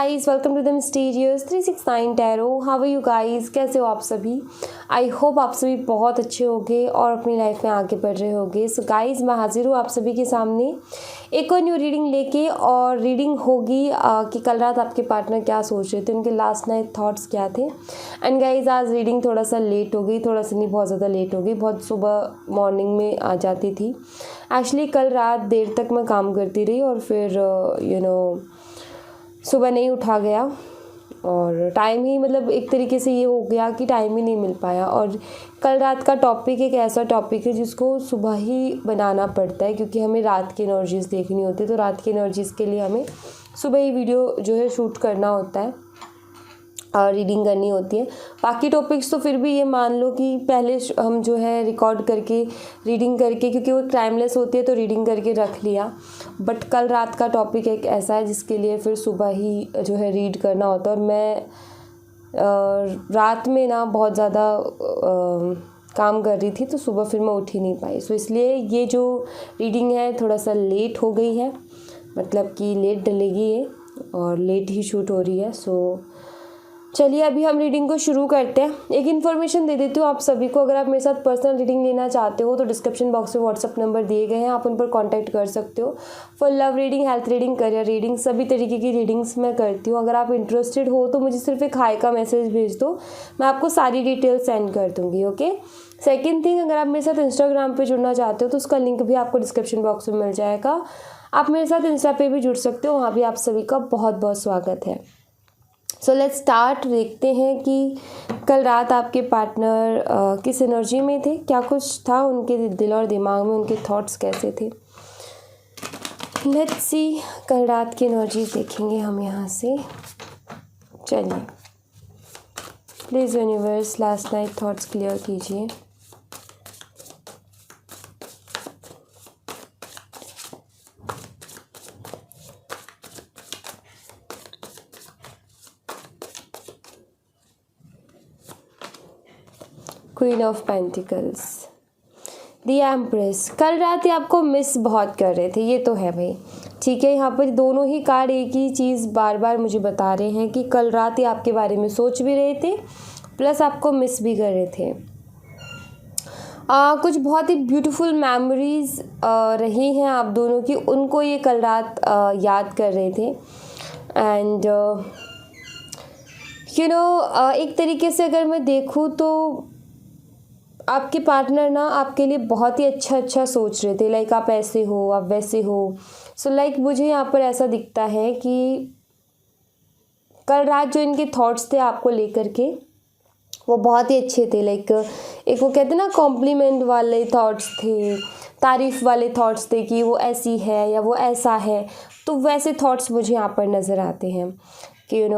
Guys, welcome to the mysterious 369 tarot. How are you guys? कैसे हो आप सभी? आई होप आप सभी बहुत अच्छे होंगे और अपनी लाइफ में आगे बढ़ रहे होंगे। सो गाइस, मैं हाजिर हूँ आप सभी के सामने एक और न्यू रीडिंग लेके। और रीडिंग होगी कि कल रात आपके पार्टनर क्या सोच रहे थे, उनके लास्ट नाइट थॉट्स क्या थे। एंड गाइस, आज रीडिंग थोड़ा सा लेट हो गई, थोड़ा सा नहीं बहुत ज़्यादा लेट हो गई, बहुत सुबह मॉर्निंग में आ जाती थी। एक्चुअली कल रात देर तक मैं काम करती रही और फिर सुबह नहीं उठा गया और टाइम ही मतलब एक तरीके से ये हो गया कि टाइम ही नहीं मिल पाया। और कल रात का टॉपिक एक ऐसा टॉपिक है जिसको सुबह ही बनाना पड़ता है, क्योंकि हमें रात की एनर्जीज़ देखनी होती है। तो रात की एनर्जीज़ के लिए हमें सुबह ही वीडियो जो है शूट करना होता है और रीडिंग करनी होती है। बाकी टॉपिक्स तो फिर भी ये मान लो कि पहले हम जो है रिकॉर्ड करके रीडिंग करके, क्योंकि वो टाइमलेस होती है तो रीडिंग करके रख लिया। बट कल रात का टॉपिक एक ऐसा है जिसके लिए फिर सुबह ही जो है रीड करना होता है। और मैं रात में ना बहुत ज़्यादा काम कर रही थी, तो सुबह फिर मैं उठ ही नहीं पाई। सो इसलिए ये जो रीडिंग है थोड़ा सा लेट हो गई है, मतलब कि लेट डलेगी ये और लेट ही शूट हो रही है। सो चलिए अभी हम रीडिंग को शुरू करते हैं। एक इन्फॉर्मेशन दे देती हूँ आप सभी को, अगर आप मेरे साथ पर्सनल रीडिंग लेना चाहते हो तो डिस्क्रिप्शन बॉक्स में व्हाट्सअप नंबर दिए गए हैं, आप उन पर कांटेक्ट कर सकते हो। For love reading, health reading, career reading, सभी तरीके की रीडिंग्स मैं करती हूँ। अगर आप इंटरेस्टेड हो तो मुझे सिर्फ एक हाई का मैसेज भेज दो, मैं आपको सारी डिटेल्स सेंड कर दूँगी। ओके। सेकेंड थिंग, अगर आप मेरे साथ इंस्टाग्राम पर जुड़ना चाहते हो तो उसका लिंक भी आपको डिस्क्रिप्शन बॉक्स में मिल जाएगा। आप मेरे साथ इंस्टा पे भी जुड़ सकते हो, वहाँ भी आप सभी का बहुत बहुत स्वागत है। So let's start. देखते हैं कि कल रात आपके पार्टनर किस एनर्जी में थे, क्या कुछ था उनके दिल और दिमाग में, उनके थॉट्स कैसे थे। लेट्स सी, कल रात की एनर्जीज देखेंगे हम यहाँ से। चलिए, please universe last night thoughts clear कीजिए। Queen of pentacles, the empress. कल रात ये आपको मिस बहुत कर रहे थे, ये तो है भाई। ठीक है, यहाँ पर दोनों ही कार्ड एक ही चीज़ बार बार मुझे बता रहे हैं कि कल रात ये आपके बारे में सोच भी रहे थे, प्लस आपको मिस भी कर रहे थे। कुछ बहुत ही ब्यूटीफुल मेमोरीज रही हैं आप दोनों की, उनको ये कल रात याद कर रहे थे। एंड एक तरीके से अगर मैं देखूँ तो आपके पार्टनर ना आपके लिए बहुत ही अच्छा सोच रहे थे। लाइक आप ऐसे हो, आप वैसे हो। सो लाइक मुझे यहाँ पर ऐसा दिखता है कि कल रात जो इनके थॉट्स थे आपको लेकर के, वो बहुत ही अच्छे थे। लाइक एक वो कहते हैं ना, कॉम्प्लीमेंट वाले थॉट्स थे, तारीफ़ वाले थॉट्स थे कि वो ऐसी है या वो ऐसा है। तो वैसे थॉट्स मुझे यहाँ पर नज़र आते हैं कि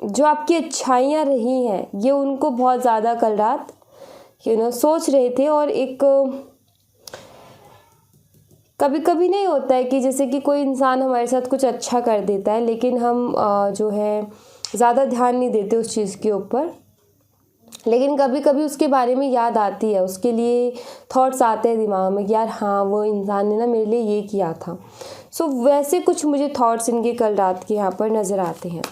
जो आपकी अच्छाइयाँ रही हैं ये उनको बहुत ज़्यादा कल रात सोच रहे थे। और एक कभी कभी नहीं होता है कि जैसे कि कोई इंसान हमारे साथ कुछ अच्छा कर देता है, लेकिन हम जो है ज़्यादा ध्यान नहीं देते उस चीज़ के ऊपर, लेकिन कभी कभी उसके बारे में याद आती है, उसके लिए थॉट्स आते हैं दिमाग में कि यार हाँ, वो इंसान ने ना मेरे लिए ये किया था। सो वैसे कुछ मुझे थॉट्स इनके कल रात के यहाँ पर नज़र आते हैं।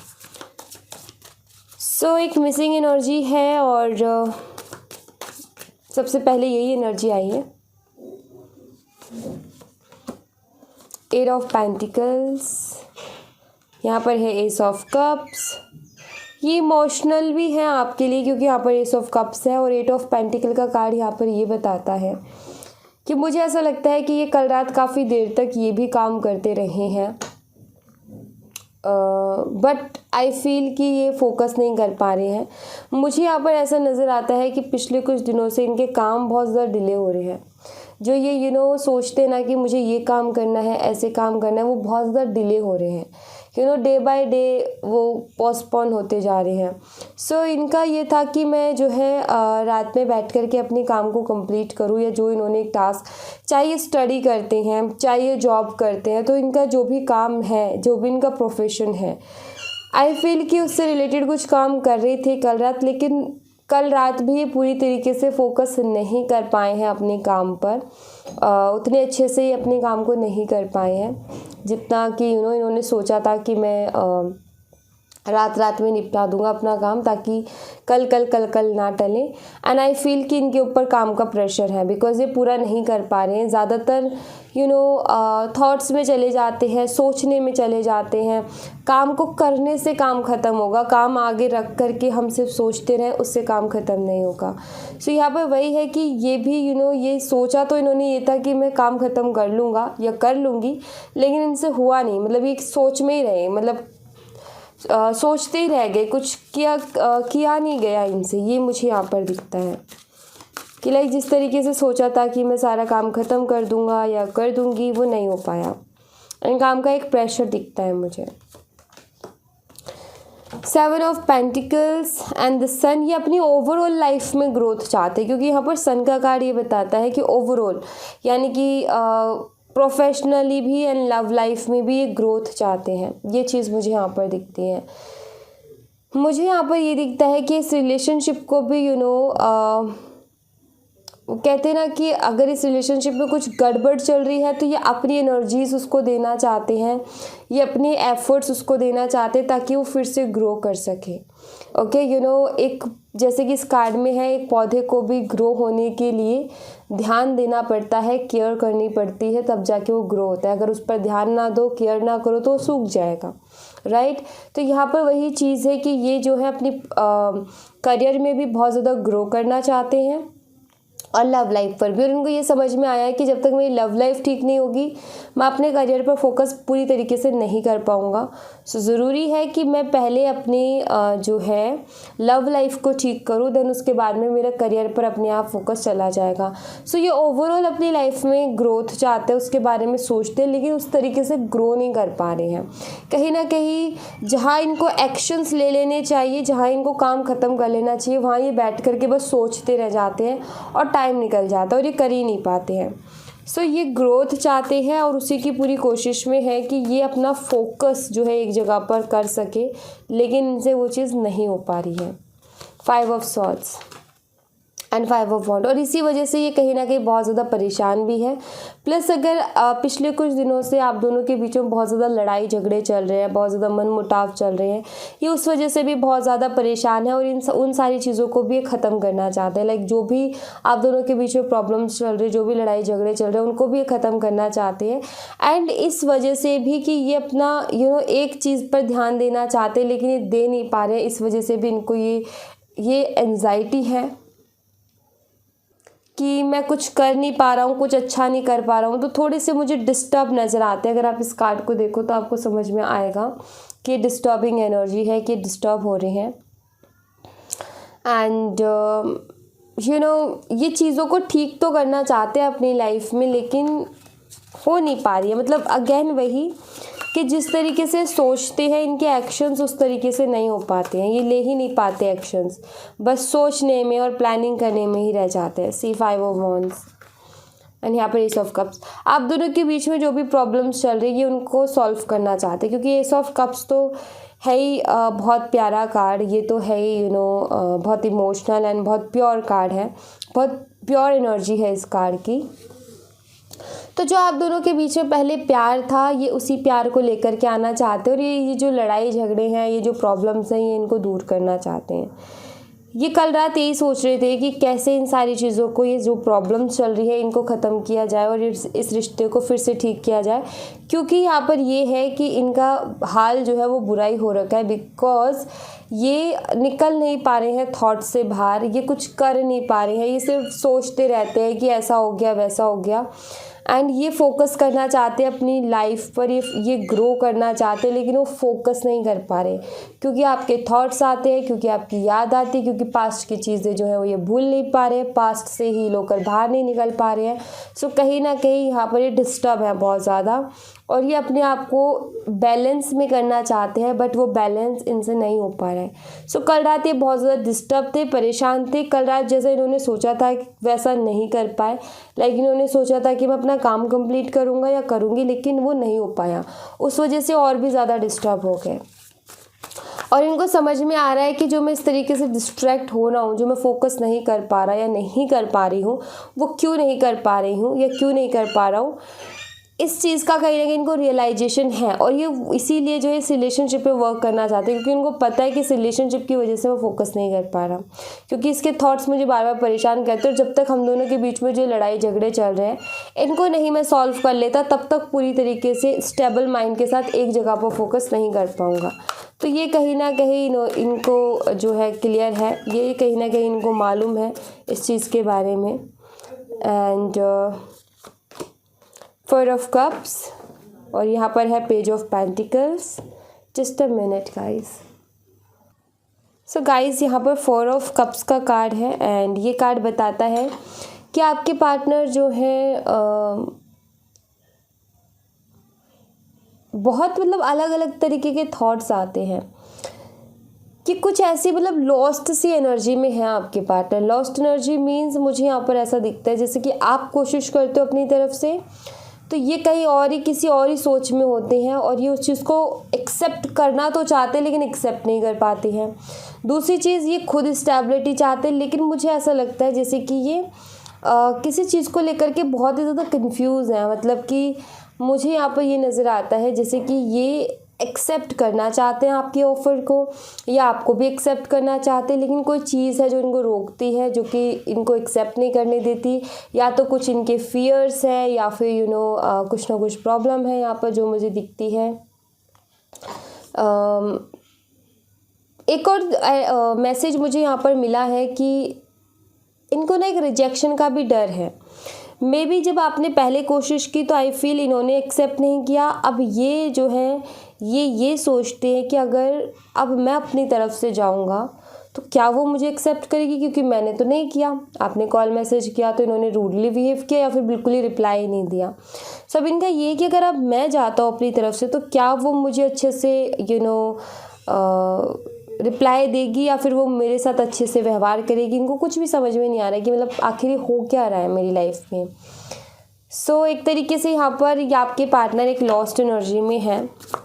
सो एक मिसिंग एनर्जी है और सबसे पहले यही एनर्जी आई है। 8 ऑफ पेंटिकल्स, यहाँ पर है एस ऑफ कप्स। ये इमोशनल भी है आपके लिए, क्योंकि यहाँ पर एस ऑफ कप्स है और 8 ऑफ पेंटिकल का कार्ड यहाँ पर ये बताता है कि मुझे ऐसा लगता है कि ये कल रात काफ़ी देर तक ये भी काम करते रहे हैं, बट आई फील कि ये फोकस नहीं कर पा रहे हैं। मुझे यहाँ पर ऐसा नज़र आता है कि पिछले कुछ दिनों से इनके काम बहुत ज़्यादा डिले हो रहे हैं। जो ये सोचते हैं ना कि मुझे ये काम करना है, ऐसे काम करना है, वो बहुत ज़्यादा डिले हो रहे हैं। डे बाय डे वो पोस्टपोन होते जा रहे हैं। सो इनका ये था कि मैं जो है रात में बैठ कर के अपने काम को कंप्लीट करूँ, या जो इन्होंने एक टास्क, चाहे ये स्टडी करते हैं, चाहे ये जॉब करते हैं, तो इनका जो भी काम है, जो भी इनका प्रोफेशन है, आई फील कि उससे रिलेटेड कुछ काम कर रहे थे कल रात, लेकिन कल रात भी ये पूरी तरीके से फोकस नहीं कर पाए हैं अपने काम पर, उतने अच्छे से ये अपने काम को नहीं कर पाए हैं। जितना कि इन्होंने सोचा था कि मैं रात रात में निपटा दूंगा अपना काम, ताकि कल ना टले। एंड आई फील कि इनके ऊपर काम का प्रेशर है, बिकॉज़ ये पूरा नहीं कर पा रहे हैं। ज़्यादातर थॉट्स में चले जाते हैं, सोचने में चले जाते हैं। काम को करने से काम ख़त्म होगा, काम आगे रख करके हम सिर्फ सोचते रहें, उससे काम ख़त्म नहीं होगा। सो यहाँ पर वही है कि ये भी ये सोचा तो इन्होंने ये था कि मैं काम ख़त्म कर लूँगा या कर लूँगी, लेकिन इनसे हुआ नहीं। मतलब ये सोच में ही रहे, मतलब सोचते ही रह गए, कुछ किया नहीं गया इनसे। ये मुझे यहाँ पर दिखता है कि लाइक जिस तरीके से सोचा था कि मैं सारा काम ख़त्म कर दूंगा या कर दूंगी, वो नहीं हो पाया। इन काम का एक प्रेशर दिखता है मुझे। 7 ऑफ पेंटिकल्स एंड द सन, ये अपनी ओवरऑल लाइफ में ग्रोथ चाहते हैं, क्योंकि यहाँ पर सन का कार्ड ये बताता है कि ओवरऑल यानी कि प्रोफेशनली भी एंड लव लाइफ में भी ये ग्रोथ चाहते हैं। ये चीज़ मुझे यहाँ पर दिखती है। मुझे यहाँ पर ये दिखता है कि इस रिलेशनशिप को भी कहते हैं ना कि अगर इस रिलेशनशिप में कुछ गड़बड़ चल रही है तो ये अपनी एनर्जीज उसको देना चाहते हैं, ये अपनी एफर्ट्स उसको देना चाहते हैं ताकि वो फिर से ग्रो कर सके। ओके, एक जैसे कि इस कार्ड में है, एक पौधे को भी ग्रो होने के लिए ध्यान देना पड़ता है, केयर करनी पड़ती है, तब जाके वो ग्रो होता है। अगर उस पर ध्यान ना दो, केयर ना करो तो वो सूख जाएगा, राइट। तो यहाँ पर वही चीज़ है कि ये जो है अपनी करियर में भी बहुत ज़्यादा ग्रो करना चाहते हैं और लव लाइफ पर भी। और उनको ये समझ में आया है कि जब तक मेरी लव लाइफ ठीक नहीं होगी, मैं अपने करियर पर फोकस पूरी तरीके से नहीं कर पाऊँगा। सो ज़रूरी है कि मैं पहले अपनी जो है लव लाइफ को ठीक करूँ, देन उसके बाद में मेरा करियर पर अपने आप फोकस चला जाएगा। सो ये ओवरऑल अपनी लाइफ में ग्रोथ चाहते हैं, उसके बारे में सोचते हैं, लेकिन उस तरीके से ग्रो नहीं कर पा रहे हैं। कहीं ना कहीं जहाँ इनको एक्शंस ले लेने चाहिए, जहाँ इनको काम ख़त्म कर लेना चाहिए, वहाँ ये बैठ करके बस सोचते रह जाते हैं और टाइम निकल जाता है और ये कर ही नहीं पाते हैं। सो ये ग्रोथ चाहते हैं और उसी की पूरी कोशिश में है कि ये अपना फोकस जो है एक जगह पर कर सके, लेकिन इनसे वो चीज़ नहीं हो पा रही है। 5 ऑफ सॉर्ड्स एंड 5 ऑफ वॉन्ड, और इसी वजह से ये कहीं ना कहीं बहुत ज़्यादा परेशान भी है। प्लस अगर पिछले कुछ दिनों से आप दोनों के बीच में बहुत ज़्यादा लड़ाई झगड़े चल रहे हैं, बहुत ज़्यादा मनमुटाव चल रहे हैं, ये उस वजह से भी बहुत ज़्यादा परेशान है और उन सारी चीज़ों को भी ये ख़त्म करना चाहते हैं। लाइक जो भी आप दोनों के बीच में प्रॉब्लम्स चल रही, जो भी लड़ाई झगड़े चल रहे हैं, उनको भी ये ख़त्म करना चाहते हैं। एंड इस वजह से भी कि ये अपना एक चीज़ पर ध्यान देना चाहते हैं, लेकिन ये दे नहीं पा रहे हैं। इस वजह से भी इनको ये एंजाइटी है कि मैं कुछ कर नहीं पा रहा हूँ, कुछ अच्छा नहीं कर पा रहा हूँ, तो थोड़े से मुझे डिस्टर्ब नज़र आते हैं। अगर आप इस कार्ड को देखो तो आपको समझ में आएगा कि डिस्टर्बिंग एनर्जी है, कि डिस्टर्ब हो रहे हैं। एंड ये चीज़ों को ठीक तो करना चाहते हैं अपनी लाइफ में, लेकिन हो नहीं पा रही है। मतलब अगेन वही कि जिस तरीके से सोचते हैं, इनके एक्शंस उस तरीके से नहीं हो पाते हैं। ये ले ही नहीं पाते एक्शंस, बस सोचने में और प्लानिंग करने में ही रह जाते हैं। सी 5 ऑफ वॉन्ड्स एंड यहाँ पर एस ऑफ कप्स। आप दोनों के बीच में जो भी प्रॉब्लम्स चल रही है उनको सॉल्व करना चाहते हैं, क्योंकि एस ऑफ कप्स तो है ही बहुत प्यारा कार्ड। ये तो है ही बहुत इमोशनल एंड बहुत प्योर कार्ड है, बहुत प्योर एनर्जी है इस कार्ड की। तो जो आप दोनों के बीच में पहले प्यार था, ये उसी प्यार को लेकर के आना चाहते हैं और ये जो लड़ाई झगड़े हैं, ये जो प्रॉब्लम्स हैं, ये इनको दूर करना चाहते हैं। ये कल रात यही सोच रहे थे कि कैसे इन सारी चीज़ों को, ये जो प्रॉब्लम्स चल रही है, इनको ख़त्म किया जाए और इस रिश्ते को फिर से ठीक किया जाए। क्योंकि यहाँ पर ये है कि इनका हाल जो है वो बुराई हो रखा है, बिकॉज़ ये निकल नहीं पा रहे हैं थॉट से बाहर, ये कुछ कर नहीं पा रहे हैं, ये सिर्फ सोचते रहते हैं कि ऐसा हो गया, वैसा हो गया। एंड ये फोकस करना चाहते हैं अपनी लाइफ पर, ये ग्रो करना चाहते हैं, लेकिन वो फोकस नहीं कर पा रहे, क्योंकि आपके थॉट्स आते हैं, क्योंकि आपकी याद आती है, क्योंकि पास्ट की चीज़ें जो है वो ये भूल नहीं पा रहे हैं, पास्ट से ही होकर बाहर नहीं निकल पा रहे हैं। सो कहीं ना कहीं यहाँ पर ये डिस्टर्ब है बहुत ज़्यादा, और ये अपने आप को बैलेंस में करना चाहते हैं, बट वो बैलेंस इनसे नहीं हो पा रहा है। सो कल रात ये बहुत ज़्यादा डिस्टर्ब थे, परेशान थे। कल रात जैसा इन्होंने सोचा था वैसा नहीं कर पाए। लाइक इन्होंने सोचा था कि मैं अपना काम कंप्लीट करूँगा या करूँगी, लेकिन वो नहीं हो पाया। उस वजह से और भी ज़्यादा डिस्टर्ब हो गए। और इनको समझ में आ रहा है कि जो मैं इस तरीके से डिस्ट्रैक्ट हो रहा हूँ, जो मैं फोकस नहीं कर पा रहा या नहीं कर पा रही हूँ, वो क्यों नहीं कर पा रही हूँ या क्यों नहीं कर पा रहा हूँ। इस चीज़ का कहीं ना कहीं इनको रियलाइजेशन है और ये इसीलिए जो है इस रिलेशनशिप पे वर्क करना चाहते हैं, क्योंकि उनको पता है कि इस रिलेशनशिप की वजह से वो फोकस नहीं कर पा रहा, क्योंकि इसके थॉट्स मुझे बार बार परेशान करते हैं। और जब तक हम दोनों के बीच में जो लड़ाई झगड़े चल रहे हैं इनको नहीं मैं सॉल्व कर लेता, तब तक पूरी तरीके से स्टेबल माइंड के साथ एक जगह पर फोकस नहीं कर पाऊँगा। तो ये कहीं ना कहीं इनको जो है क्लियर है, ये कहीं ना कहीं इनको मालूम है इस चीज़ के बारे में। एंड फोर ऑफ कप्स और यहाँ पर है page of pentacles. Just a minute guys. So guys यहाँ पर फोर ऑफ कप्स का कार्ड है एंड ये कार्ड बताता है कि आपके पार्टनर जो है बहुत मतलब अलग अलग तरीके के थॉट्स आते हैं कि कुछ ऐसी मतलब लॉस्ट सी एनर्जी में है आपके पार्टनर। लॉस्ट एनर्जी मीन्स मुझे यहाँ पर ऐसा दिखता है जैसे कि आप कोशिश करते हो अपनी तरफ से, तो ये कहीं और ही किसी और ही सोच में होते हैं और ये उस चीज़ को एक्सेप्ट करना तो चाहते हैं लेकिन एक्सेप्ट नहीं कर पाते हैं। दूसरी चीज़, ये खुद स्टेबिलिटी चाहते हैं, लेकिन मुझे ऐसा लगता है जैसे कि ये किसी चीज़ को लेकर के बहुत ही ज़्यादा कंफ्यूज हैं। मतलब कि मुझे यहाँ पर ये नज़र आता है जैसे कि ये एक्सेप्ट करना चाहते हैं आपके ऑफ़र को या आपको भी एक्सेप्ट करना चाहते हैं, लेकिन कोई चीज़ है जो इनको रोकती है, जो कि इनको एक्सेप्ट नहीं करने देती। या तो कुछ इनके फियर्स है या फिर कुछ ना कुछ प्रॉब्लम है यहाँ पर जो मुझे दिखती है। एक और मैसेज मुझे यहाँ पर मिला है कि इनको ना एक रिजेक्शन का भी डर है। मे बी जब आपने पहले कोशिश की तो आई फील इन्होंने एक्सेप्ट नहीं किया। अब ये जो है ये सोचते हैं कि अगर अब मैं अपनी तरफ से जाऊंगा तो क्या वो मुझे एक्सेप्ट करेगी, क्योंकि मैंने तो नहीं किया। आपने कॉल मैसेज किया तो इन्होंने रूडली बिहेव किया या फिर बिल्कुल ही रिप्लाई ही नहीं दिया। सब इनका ये कि अगर अब मैं जाता हूँ अपनी तरफ से तो क्या वो मुझे अच्छे से रिप्लाई देगी या फिर वो मेरे साथ अच्छे से व्यवहार करेगी। इनको कुछ भी समझ में नहीं आ रहा है कि मतलब आखिर हो क्या रहा है मेरी लाइफ में। सो एक तरीके से यहाँ पर ये आपके पार्टनर एक लॉस्ट एनर्जी में है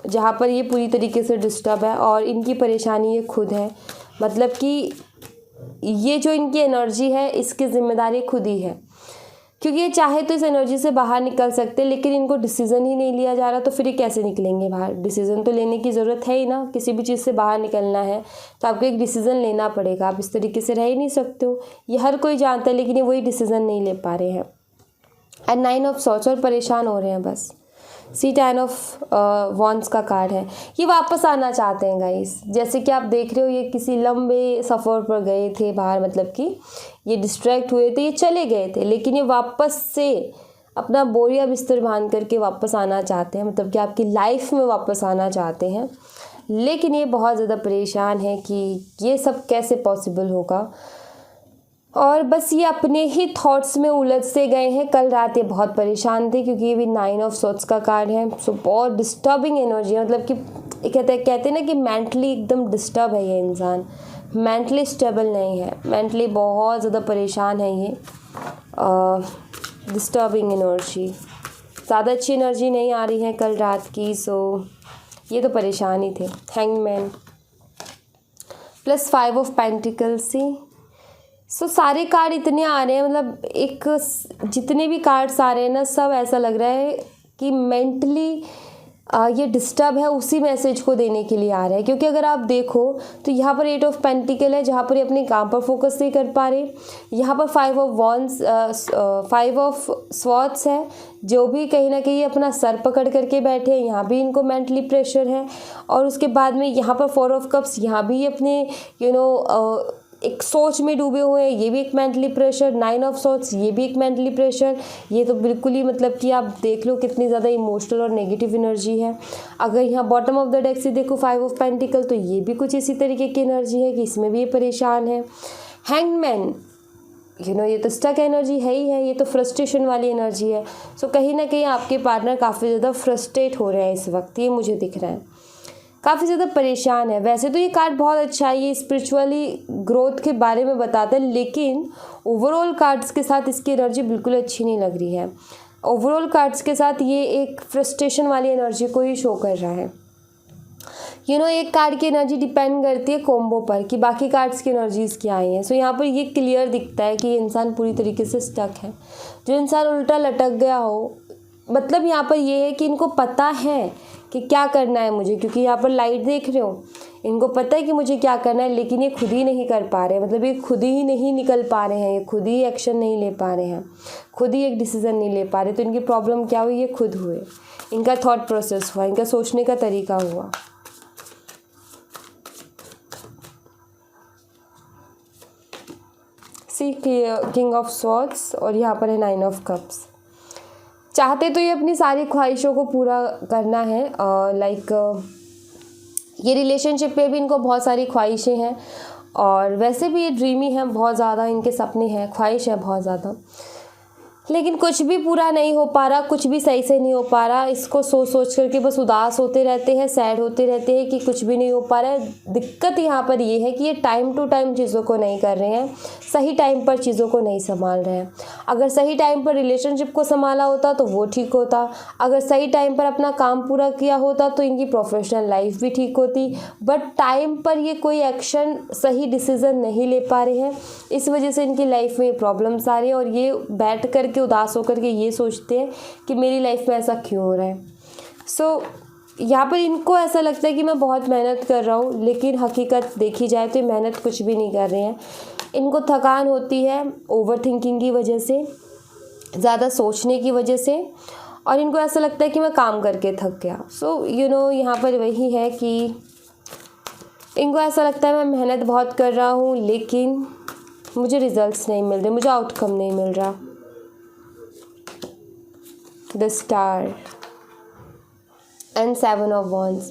जहाँ पर ये पूरी तरीके से डिस्टर्ब है और इनकी परेशानी ये खुद है। मतलब कि ये जो इनकी एनर्जी है इसकी जिम्मेदारी खुद ही है, क्योंकि ये चाहे तो इस एनर्जी से बाहर निकल सकते, लेकिन इनको डिसीज़न ही नहीं लिया जा रहा। तो फिर ये कैसे निकलेंगे बाहर? डिसीज़न तो लेने की ज़रूरत है ही ना। किसी भी चीज़ से बाहर निकलना है तो आपको एक डिसीज़न लेना पड़ेगा। आप इस तरीके से रह ही नहीं सकते हो, ये हर कोई जानता है, लेकिन ये वही डिसीज़न नहीं ले पा रहे हैं। एंड 9 ऑफ सॉर्ड्स और परेशान हो रहे हैं बस। सी 10 ऑफ वॉन्ड्स का कार्ड है। ये वापस आना चाहते हैं गाइस। जैसे कि आप देख रहे हो ये किसी लंबे सफ़र पर गए थे बाहर, मतलब कि ये डिस्ट्रैक्ट हुए थे, ये चले गए थे, लेकिन ये वापस से अपना बोरिया बिस्तर बांध करके वापस आना चाहते हैं। मतलब कि आपकी लाइफ में वापस आना चाहते हैं, लेकिन ये बहुत ज़्यादा परेशान है कि ये सब कैसे पॉसिबल होगा। और बस ये अपने ही थॉट्स में उलझ से गए हैं। कल रात ये बहुत परेशान थे क्योंकि ये भी 9 ऑफ सॉर्ड्स का कार्ड है। सो बहुत डिस्टर्बिंग एनर्जी है। मतलब कि कहते हैं ना कि मेंटली एकदम डिस्टर्ब है ये इंसान, मेंटली स्टेबल नहीं है, मेंटली बहुत ज़्यादा परेशान है ये। डिस्टर्बिंग एनर्जी, ज़्यादा अच्छी एनर्जी नहीं आ रही है कल रात की। सो ये तो परेशान ही थे। हैंगमैन प्लस 5 ऑफ पेंटिकल्स सी। सो सारे कार्ड इतने आ रहे हैं, मतलब एक जितने भी कार्ड्स आ रहे हैं ना, सब ऐसा लग रहा है कि मेंटली ये डिस्टर्ब है, उसी मैसेज को देने के लिए आ रहा है। क्योंकि अगर आप देखो तो यहाँ पर 8 ऑफ पेंटिकल है जहाँ पर ये अपने काम पर फोकस नहीं कर पा रहे। यहाँ पर 5 ऑफ वॉन्ड्स 5 ऑफ स्वॉर्ड्स है, जो भी कहीं ना कहीं अपना सर पकड़ करके बैठे हैं। यहाँ भी इनको मेंटली प्रेशर है। और उसके बाद में यहाँ पर 4 ऑफ कप्स, यहाँ भी अपने एक सोच में डूबे हुए हैं, ये भी एक मेंटली प्रेशर। 9 ऑफ सॉर्ड्स, ये भी एक मेंटली प्रेशर। ये तो बिल्कुल ही मतलब कि आप देख लो कितनी ज़्यादा इमोशनल और नेगेटिव एनर्जी है। अगर यहाँ बॉटम ऑफ द डेक से देखो 5 ऑफ पेंटिकल, तो ये भी कुछ इसी तरीके की एनर्जी है कि इसमें भी ये परेशान है। हैंगमैन, ये तो स्टक एनर्जी है ही है, ये तो फ्रस्ट्रेशन वाली एनर्जी है। सो कहीं ना कहीं आपके पार्टनर काफ़ी ज़्यादा फ्रस्ट्रेट हो रहे हैं इस वक्त, ये मुझे दिख रहा है, काफ़ी ज़्यादा परेशान है। वैसे तो ये कार्ड बहुत अच्छा है, ये स्पिरिचुअली ग्रोथ के बारे में बताता है, लेकिन ओवरऑल कार्ड्स के साथ इसकी एनर्जी बिल्कुल अच्छी नहीं लग रही है। ओवरऑल कार्ड्स के साथ ये एक फ्रस्ट्रेशन वाली एनर्जी को ही शो कर रहा है। एक कार्ड की एनर्जी डिपेंड करती है कॉम्बो पर कि बाकी कार्ड्स की एनर्जीज़ क्या आई हैं। सो यहाँ पर ये क्लियर दिखता है कि ये इंसान पूरी तरीके से स्टक है। जो इंसान उल्टा लटक गया हो, मतलब यहाँ पर ये है कि इनको पता है कि क्या करना है मुझे, क्योंकि यहाँ पर लाइट देख रहे हो, इनको पता है कि मुझे क्या करना है, लेकिन ये खुद ही नहीं कर पा रहे हैं। मतलब ये खुद ही नहीं निकल पा रहे हैं, ये खुद ही एक्शन नहीं ले पा रहे हैं, खुद ही एक डिसीज़न नहीं ले पा रहे। तो इनकी प्रॉब्लम क्या हुई, ये खुद हुए, इनका थॉट प्रोसेस हुआ, इनका सोचने का तरीका हुआ। सी किंग ऑफ स्वॉर्ड्स और यहाँ पर है 9 ऑफ कप्स। चाहते तो ये अपनी सारी ख्वाहिशों को पूरा करना है, लाइक ये रिलेशनशिप पे भी इनको बहुत सारी ख्वाहिशें हैं, और वैसे भी ये ड्रीमी हैं, बहुत ज़्यादा इनके सपने हैं, ख्वाहिश है बहुत ज़्यादा, लेकिन कुछ भी पूरा नहीं हो पा रहा, कुछ भी सही से नहीं हो पा रहा। इसको सोच सोच करके बस उदास होते रहते हैं, सैड होते रहते हैं कि कुछ भी नहीं हो पा रहा है। दिक्कत यहाँ पर ये है कि ये टाइम टू टाइम चीज़ों को नहीं कर रहे हैं, सही टाइम पर चीज़ों को नहीं संभाल रहे हैं। अगर सही टाइम पर रिलेशनशिप को संभाला होता तो वो ठीक होता, अगर सही टाइम पर अपना काम पूरा किया होता तो इनकी प्रोफेशनल लाइफ भी ठीक होती। बट टाइम पर ये कोई एक्शन, सही डिसीज़न नहीं ले पा रहे हैं, इस वजह से इनकी लाइफ में प्रॉब्लम्स आ रही हैं, और ये बैठ करके उदास होकर के ये सोचते हैं कि मेरी लाइफ में ऐसा क्यों हो रहा है। सो यहाँ पर इनको ऐसा लगता है कि मैं बहुत मेहनत कर रहा हूँ, लेकिन हकीकत देखी जाए तो ये मेहनत कुछ भी नहीं कर रहे हैं। इनको थकान होती है ओवर थिंकिंग की वजह से, ज़्यादा सोचने की वजह से, और इनको ऐसा लगता है कि मैं काम करके थक गया। सो यहाँ पर वही है कि इनको ऐसा लगता है मैं मेहनत बहुत कर रहा हूँ, लेकिन मुझे रिजल्ट्स नहीं मिल रहे, मुझे आउटकम नहीं मिल रहा। The star and 7 of wands.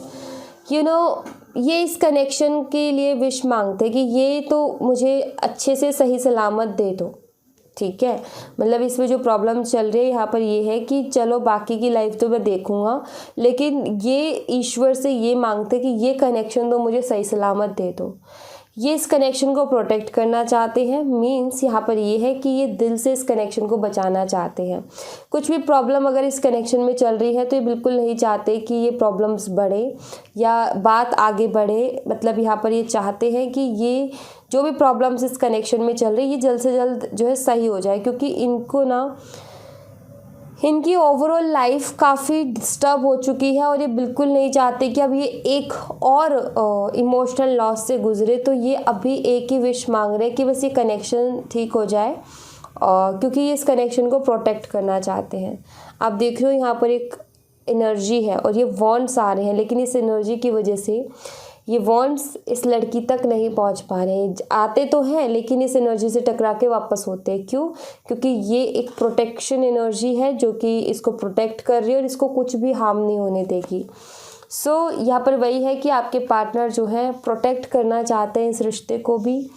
ये इस कनेक्शन के लिए विश मांगते कि ये तो मुझे अच्छे से सही सलामत दे दो, ठीक है। मतलब इसमें जो प्रॉब्लम चल रही है यहाँ पर ये है कि चलो बाकी की लाइफ तो मैं देखूँगा, लेकिन ये ईश्वर से ये मांगते कि ये कनेक्शन तो मुझे सही सलामत दे दो। ये इस कनेक्शन को प्रोटेक्ट करना चाहते हैं, मीन्स यहाँ पर ये है कि ये दिल से इस कनेक्शन को बचाना चाहते हैं। कुछ भी प्रॉब्लम अगर इस कनेक्शन में चल रही है तो ये बिल्कुल नहीं चाहते कि ये प्रॉब्लम्स बढ़े या बात आगे बढ़े। मतलब यहाँ पर ये चाहते हैं कि ये जो भी प्रॉब्लम्स इस कनेक्शन में चल रही है ये जल्द से जल्द जो है सही हो जाए, क्योंकि इनको ना इनकी ओवरऑल लाइफ काफ़ी डिस्टर्ब हो चुकी है, और ये बिल्कुल नहीं चाहते कि अब ये एक और इमोशनल लॉस से गुजरे। तो ये अभी एक ही विश मांग रहे हैं कि बस ये कनेक्शन ठीक हो जाए, क्योंकि ये इस कनेक्शन को प्रोटेक्ट करना चाहते हैं। आप देख रहे हो यहाँ पर एक एनर्जी है और ये वॉन्ड्स आ रहे हैं, लेकिन इस एनर्जी की वजह से ये वॉन्ड्स इस लड़की तक नहीं पहुंच पा रहे हैं। आते तो हैं लेकिन इस एनर्जी से टकरा के वापस होते हैं। क्यों? क्योंकि ये एक प्रोटेक्शन एनर्जी है जो कि इसको प्रोटेक्ट कर रही है और इसको कुछ भी हार्म नहीं होने देगी। सो यहाँ पर वही है कि आपके पार्टनर जो है प्रोटेक्ट करना चाहते हैं इस रिश्ते को भी,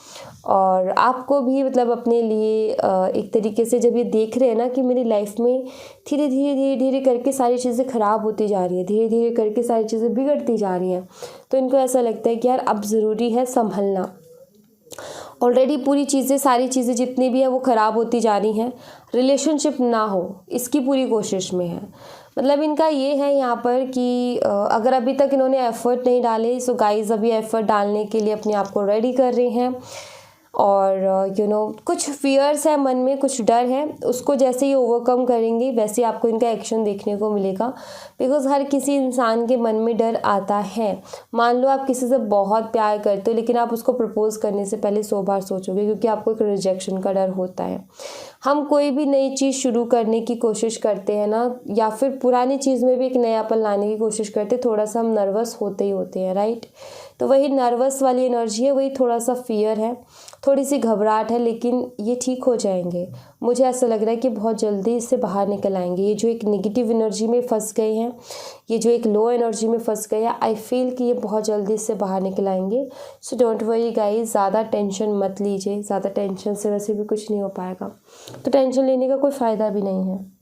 और आपको भी। मतलब अपने लिए एक तरीके से जब ये देख रहे हैं ना कि मेरी लाइफ में धीरे धीरे धीरे धीरे करके सारी चीज़ें ख़राब होती जा रही है, धीरे धीरे करके सारी चीज़ें बिगड़ती जा रही हैं, तो इनको ऐसा लगता है कि यार अब ज़रूरी है संभलना। ऑलरेडी पूरी चीज़ें, सारी चीज़ें जितनी भी है वो ख़राब होती जा रही हैं, रिलेशनशिप ना हो इसकी पूरी कोशिश में है। मतलब इनका ये है यहाँ पर कि अगर अभी तक इन्होंने एफ़र्ट नहीं डाले, सो गाइस अभी एफ़र्ट डालने के लिए अपने आप को रेडी कर रहे हैं। और कुछ फियर्स है मन में, कुछ डर है, उसको जैसे ही ओवरकम करेंगे वैसे आपको इनका एक्शन देखने को मिलेगा। बिकॉज़ हर किसी इंसान के मन में डर आता है। मान लो आप किसी से बहुत प्यार करते हो, लेकिन आप उसको प्रपोज़ करने से पहले 100 बार सोचोगे, क्योंकि आपको एक रिजेक्शन का डर होता है। हम कोई भी नई चीज़ शुरू करने की कोशिश करते हैं ना, या फिर पुरानी चीज़ में भी एक नयापन लाने की कोशिश करते हैं, थोड़ा सा हम नर्वस होते ही होते हैं, राइट। तो वही नर्वस वाली एनर्जी है, वही थोड़ा सा फियर है, थोड़ी सी घबराहट है, लेकिन ये ठीक हो जाएंगे। मुझे ऐसा लग रहा है कि बहुत जल्दी इससे बाहर निकल आएंगे। ये जो एक नेगेटिव एनर्जी में फंस गए हैं, ये जो एक लो एनर्जी में फंस गए हैं, आई फील कि ये बहुत जल्दी इससे बाहर निकल आएंगे। सो डोंट वरी गाइस, ज़्यादा टेंशन मत लीजिए। ज़्यादा टेंशन से वैसे भी कुछ नहीं हो पाएगा, तो टेंशन लेने का कोई फ़ायदा भी नहीं है।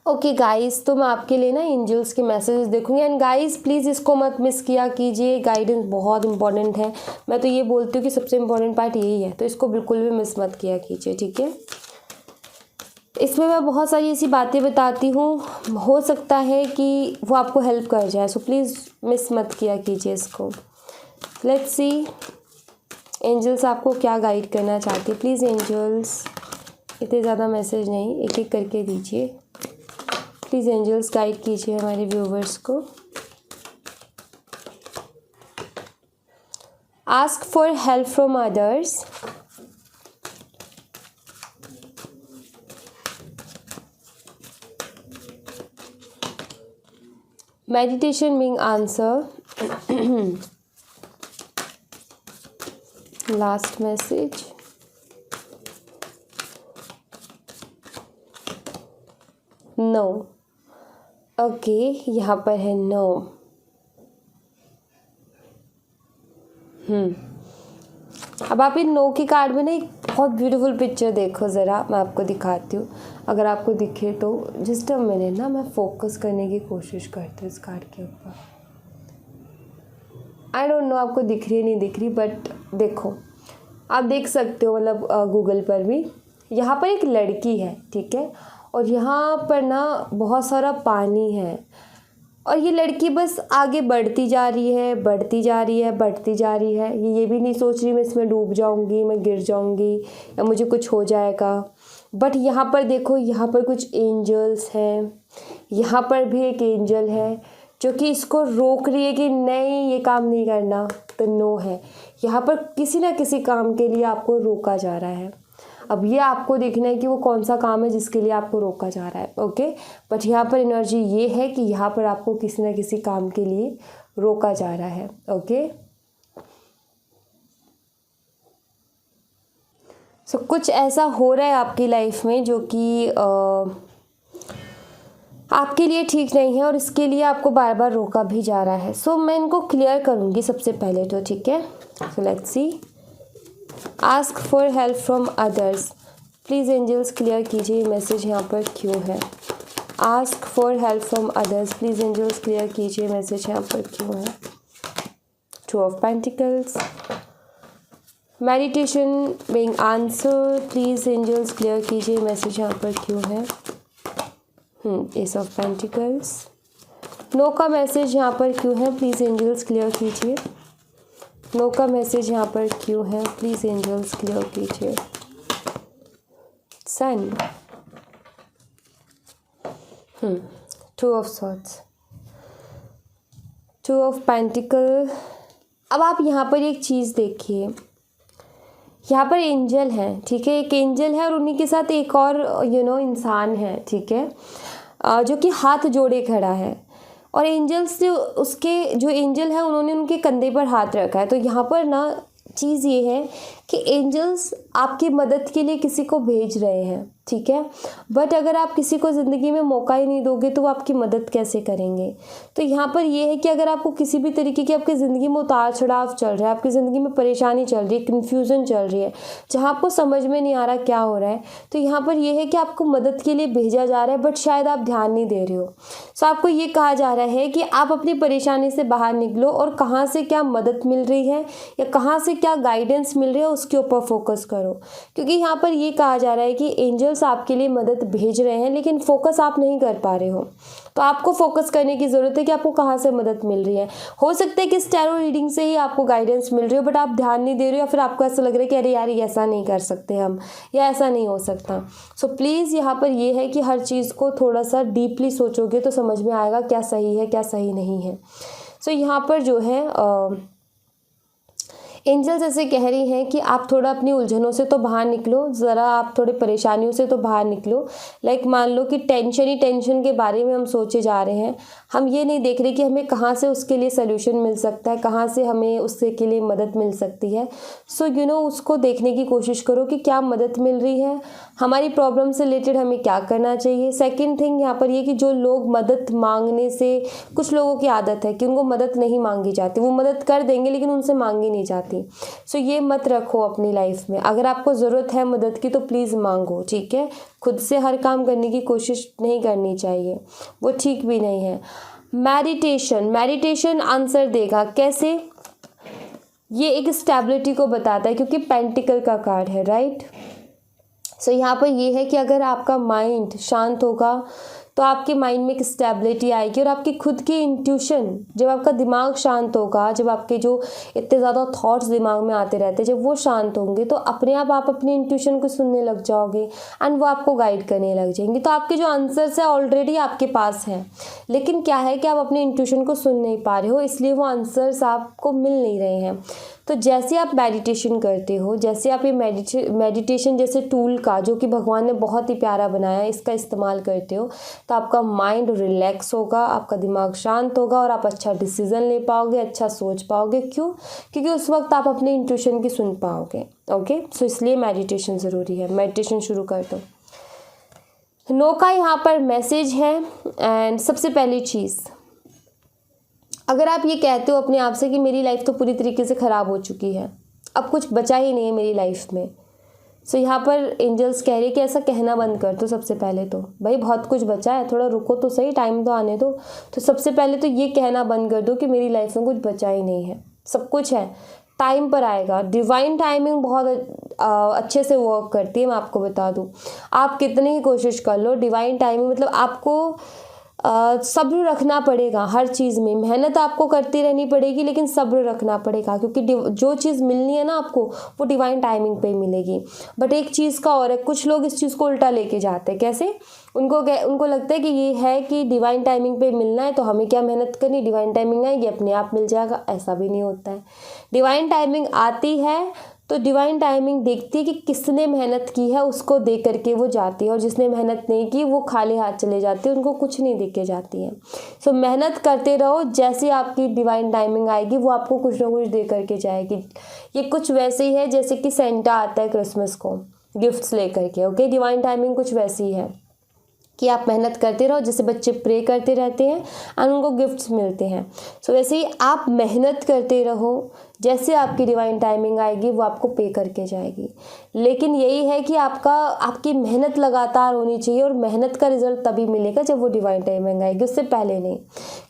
ओके गाइस, तो मैं आपके लिए ना एंजल्स के मैसेजेस देखूंगी। एंड गाइस प्लीज़ इसको मत मिस किया कीजिए, गाइडेंस बहुत इंपॉर्टेंट है। मैं तो ये बोलती हूँ कि सबसे इम्पॉर्टेंट पार्ट यही है, तो इसको बिल्कुल भी मिस मत किया कीजिए, ठीक है। इसमें मैं बहुत सारी ऐसी बातें बताती हूँ, हो सकता है कि वो आपको हेल्प कर जाए, सो प्लीज़ मिस मत किया कीजिए इसको। लेट्स सी एंजल्स आपको क्या गाइड करना चाहती है। प्लीज़ एंजल्स, इतने ज़्यादा मैसेज नहीं, एक एक करके दीजिए। प्लीज़ एंजल्स गाइड कीजिए हमारे व्यूवर्स को। Ask for help from others, meditation being answer, last message, no, okay यहाँ पर है नो। अब आप इन नो की कार्ड में ना एक बहुत ब्यूटीफुल पिक्चर देखो ज़रा, मैं आपको दिखाती हूँ, अगर आपको दिखे तो जस्ट अ मिनट ना, मैं फोकस करने की कोशिश करती हूँ इस कार्ड के ऊपर। आई डोंट नो आपको दिख रही है नहीं दिख रही, बट देखो आप देख सकते हो, मतलब गूगल पर भी। यहाँ पर एक लड़की है, ठीक है, और यहाँ पर ना बहुत सारा पानी है, और ये लड़की बस आगे बढ़ती जा रही है, बढ़ती जा रही है, बढ़ती जा रही है। ये भी नहीं सोच रही मैं इसमें डूब जाऊंगी, मैं गिर जाऊंगी या मुझे कुछ हो जाएगा। बट यहाँ पर देखो, यहाँ पर कुछ एंजल्स हैं, यहाँ पर भी एक एंजल है जो कि इसको रोक रही है कि नहीं ये काम नहीं करना, तो नो है। यहाँ पर किसी ना किसी काम के लिए आपको रोका जा रहा है। अब ये आपको देखना है कि वो कौन सा काम है जिसके लिए आपको रोका जा रहा है, ओके। बट यहाँ पर एनर्जी ये है कि यहाँ पर आपको किसी ना किसी काम के लिए रोका जा रहा है, ओके। सो कुछ ऐसा हो रहा है आपकी लाइफ में जो कि आपके लिए ठीक नहीं है, और इसके लिए आपको बार बार रोका भी जा रहा है। सो मैं इनको क्लियर करूँगी सबसे पहले तो, ठीक है। So let's see, ask for help from others, please angels clear कीजिए मैसेज यहाँ पर क्यों है। Ask for help from others, please angels clear कीजिए मैसेज यहाँ पर क्यों है। Two of pentacles, meditation being answer, please angels clear कीजिए मैसेज यहाँ पर क्यों है। एस ऑफ पेंटिकल्स, नो का मैसेज यहाँ पर क्यों है, प्लीज़ एंजल्स क्लियर कीजिए। नो का मैसेज यहाँ पर क्यों है, प्लीज़ एंजल्स क्लियर कीजिए। Sun, two of swords, two of pentacle. अब आप यहाँ पर एक चीज़ देखिए, यहाँ पर एंजल है, ठीक है, एक एंजल है और उन्हीं के साथ एक और इंसान है, ठीक है, जो कि हाथ जोड़े खड़ा है। और एंजल्स से उसके जो एंजल है उन्होंने उनके कंधे पर हाथ रखा है। तो यहाँ पर ना चीज़ ये है कि एंजल्स आपकी मदद के लिए किसी को भेज रहे हैं, ठीक है। बट अगर आप किसी को ज़िंदगी में मौका ही नहीं दोगे तो वो आपकी मदद कैसे करेंगे। तो यहाँ पर ये है कि अगर आपको किसी भी तरीके की आपकी ज़िंदगी में उतार चढ़ाव चल रहा है, आपकी ज़िंदगी में परेशानी चल रही है, कन्फ्यूज़न चल रही है, जहाँ आपको समझ में नहीं आ रहा क्या हो रहा है, तो यहाँ पर यह है कि आपको मदद के लिए भेजा जा रहा है, बट शायद आप ध्यान नहीं दे रहे हो। सो आपको ये कहा जा रहा है कि आप अपनी परेशानी से बाहर निकलो, और कहाँ से क्या मदद मिल रही है या कहाँ से क्या गाइडेंस मिल रही है उसके ऊपर फोकस करो। क्योंकि यहाँ पर ये कहा जा रहा है कि एंजल्स आपके लिए मदद भेज रहे हैं, लेकिन फोकस आप नहीं कर पा रहे हो। तो आपको फोकस करने की ज़रूरत है कि आपको कहाँ से मदद मिल रही है। हो सकता है कि इस टैरो रीडिंग से ही आपको गाइडेंस मिल रही हो, बट आप ध्यान नहीं दे रहे हो, या फिर आपको ऐसा लग रहा है कि अरे यार ये ऐसा नहीं कर सकते हम, या ऐसा नहीं हो सकता। सो प्लीज़ यहाँ पर ये है कि हर चीज़ को थोड़ा सा डीपली सोचोगे तो समझ में आएगा क्या सही है क्या सही नहीं है। सो यहाँ पर जो है एंजल्स ऐसे कह रही हैं कि आप थोड़ा अपनी उलझनों से तो बाहर निकलो, ज़रा आप थोड़ी परेशानियों से तो बाहर निकलो। लाइक मान लो कि टेंशन ही टेंशन के बारे में हम सोचे जा रहे हैं, हम ये नहीं देख रहे कि हमें कहाँ से उसके लिए सल्यूशन मिल सकता है, कहाँ से हमें उससे के लिए मदद मिल सकती है। सो उसको देखने की कोशिश करो कि क्या मदद मिल रही है, हमारी प्रॉब्लम से रिलेटेड हमें क्या करना चाहिए। सेकेंड थिंग यहाँ पर ये कि जो लोग मदद मांगने से, कुछ लोगों की आदत है कि उनको मदद नहीं मांगी जाती, वो मदद कर देंगे लेकिन उनसे मांगी नहीं जाती। सो ये मत रखो अपनी लाइफ में। अगर आपको ज़रूरत है मदद की तो प्लीज़ मांगो, ठीक है। खुद से हर काम करने की कोशिश नहीं करनी चाहिए, वो ठीक भी नहीं है। मेडिटेशन आंसर देगा। कैसे? ये एक स्टेबिलिटी को बताता है क्योंकि पेंटिकल का कार्ड है, राइट। सो यहाँ पर ये है कि अगर आपका माइंड शांत होगा तो आपके माइंड में एक स्टेबिलिटी आएगी और आपकी खुद की इंट्यूशन, जब आपका दिमाग शांत होगा, जब आपके जो इतने ज़्यादा थॉट्स दिमाग में आते रहते हैं, जब वो शांत होंगे तो अपने आप अपनी इंट्यूशन को सुनने लग जाओगे एंड वो आपको गाइड करने लग जाएंगे। तो आपके जो आंसर्स है ऑलरेडी आपके पास हैं, लेकिन क्या है कि आप अपनी इंट्यूशन को सुन नहीं पा रहे हो, इसलिए वो आंसर्स आपको मिल नहीं रहे हैं। तो जैसे आप मेडिटेशन करते हो, जैसे आप ये मेडिटेशन जैसे टूल का, जो कि भगवान ने बहुत ही प्यारा बनाया है, इसका इस्तेमाल करते हो तो आपका माइंड रिलैक्स होगा, आपका दिमाग शांत होगा और आप अच्छा डिसीजन ले पाओगे, अच्छा सोच पाओगे। क्यों? क्योंकि उस वक्त आप अपने इंट्यूशन की सुन पाओगे। ओके, सो इसलिए मेडिटेशन ज़रूरी है। मेडिटेशन शुरू कर दो। नो का यहाँ पर मैसेज है। एंड सबसे पहली चीज़, अगर आप ये कहते हो अपने आप से कि मेरी लाइफ तो पूरी तरीके से ख़राब हो चुकी है, अब कुछ बचा ही नहीं है मेरी लाइफ में, सो यहाँ पर एंजल्स कह रहे हैं कि ऐसा कहना बंद कर दो। सबसे पहले तो भाई बहुत कुछ बचा है, थोड़ा रुको तो सही, टाइम तो आने दो। तो सबसे पहले तो ये कहना बंद कर दो कि मेरी लाइफ में कुछ बचा ही नहीं है, सब कुछ है, टाइम पर आएगा। डिवाइन टाइमिंग बहुत अच्छे से वर्क करती है, मैं आपको बता दूँ। आप कितनी ही कोशिश कर लो, डिवाइन टाइमिंग मतलब आपको सब्र रखना पड़ेगा हर चीज़ में। मेहनत आपको करती रहनी पड़ेगी, लेकिन सब्र रखना पड़ेगा, क्योंकि जो चीज़ मिलनी है ना आपको, वो डिवाइन टाइमिंग पे मिलेगी। बट एक चीज़ का और है, कुछ लोग इस चीज़ को उल्टा लेके जाते हैं। कैसे? उनको लगता है कि ये है कि डिवाइन टाइमिंग पे मिलना है तो हमें क्या मेहनत करनी, डिवाइन टाइमिंग आएगी अपने आप मिल जाएगा। ऐसा भी नहीं होता है। डिवाइन टाइमिंग आती है तो डिवाइन टाइमिंग देखती है कि किसने मेहनत की है, उसको दे करके वो जाती है, और जिसने मेहनत नहीं की वो खाली हाथ चले जाते हैं, उनको कुछ नहीं दे के जाती है। सो मेहनत करते रहो, जैसे आपकी डिवाइन टाइमिंग आएगी वो आपको कुछ ना कुछ दे करके जाएगी। ये कुछ वैसे ही है जैसे कि सेंटा आता है क्रिसमस को गिफ्ट्स लेकर के। ओके, डिवाइन टाइमिंग कुछ वैसी है कि आप मेहनत करते रहो, जैसे बच्चे प्रे करते रहते हैं और उनको गिफ्ट्स मिलते हैं। सो वैसे ही आप मेहनत करते रहो, जैसे आपकी डिवाइन टाइमिंग आएगी वो आपको पे करके जाएगी। लेकिन यही है कि आपकी मेहनत लगातार होनी चाहिए, और मेहनत का रिजल्ट तभी मिलेगा जब वो डिवाइन टाइमिंग आएगी, उससे पहले नहीं।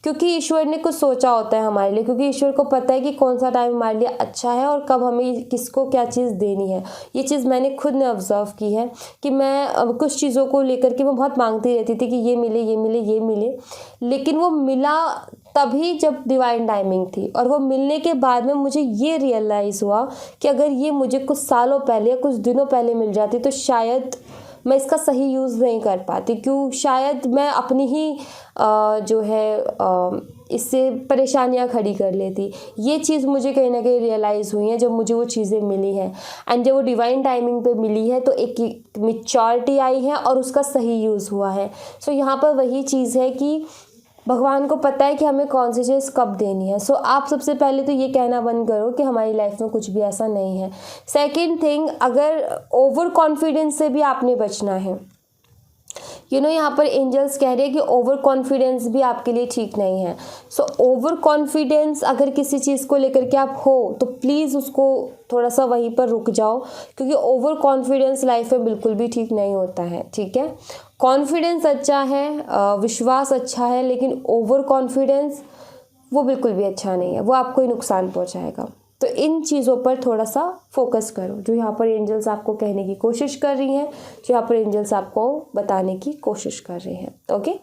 क्योंकि ईश्वर ने कुछ सोचा होता है हमारे लिए, क्योंकि ईश्वर को पता है कि कौन सा टाइम हमारे लिए अच्छा है और कब हमें किसको क्या चीज़ देनी है। ये चीज़ मैंने खुद ने ऑब्जर्व की है कि मैं कुछ चीज़ों को लेकर के मैं बहुत मांगती रहती थी कि ये मिले, ये मिले, ये मिले, लेकिन वो मिला तभी जब डिवाइन टाइमिंग थी। और वो मिलने के बाद में मुझे ये रियलाइज़ हुआ कि अगर ये मुझे कुछ सालों पहले या कुछ दिनों पहले मिल जाती तो शायद मैं इसका सही यूज़ नहीं कर पाती। क्यों? शायद मैं अपनी ही जो है इससे परेशानियां खड़ी कर लेती। ये चीज़ मुझे कहीं ना कहीं रियलाइज़ हुई है जब मुझे वो चीज़ें मिली हैं। एंड जब वो डिवाइन टाइमिंग पे मिली है तो एक मैच्योरिटी आई है और उसका सही यूज़ हुआ है। सो यहाँ पर वही चीज़ है कि भगवान को पता है कि हमें कौन सी चीज़ कब देनी है। सो आप सबसे पहले तो ये कहना बंद करो कि हमारी लाइफ में कुछ भी ऐसा नहीं है। सेकंड थिंग, अगर ओवर कॉन्फिडेंस से भी आपने बचना है, यहाँ पर एंजल्स कह रहे हैं कि ओवर कॉन्फिडेंस भी आपके लिए ठीक नहीं है। सो ओवर कॉन्फिडेंस अगर किसी चीज़ को लेकर के आप हो तो प्लीज़ उसको थोड़ा सा वहीं पर रुक जाओ, क्योंकि ओवर कॉन्फिडेंस लाइफ में बिल्कुल भी ठीक नहीं होता है। ठीक है, कॉन्फिडेंस अच्छा है, विश्वास अच्छा है, लेकिन ओवर कॉन्फिडेंस वो बिल्कुल भी अच्छा नहीं है, वो आपको ही नुकसान पहुंचाएगा। तो इन चीज़ों पर थोड़ा सा फोकस करो, जो यहाँ पर एंजल्स आपको कहने की कोशिश कर रही हैं, जो यहाँ पर एंजल्स आपको बताने की कोशिश कर रही हैं। Okay,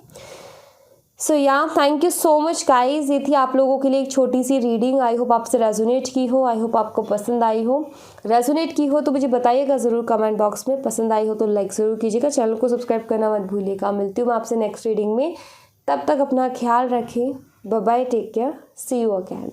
so thank you so much guys. ये थी आप लोगों के लिए एक छोटी सी रीडिंग। आई होप आपसे रेजोनेट की हो, आई होप आपको पसंद आई हो। रेजोनेट की हो तो मुझे बताइएगा ज़रूर कमेंट बॉक्स में। पसंद आई हो तो लाइक ज़रूर कीजिएगा, चैनल को सब्सक्राइब करना मत भूलिएगा। मिलती हूँ मैं आपसे नेक्स्ट रीडिंग में, तब तक अपना ख्याल रखें। Bye bye, take care, see you again.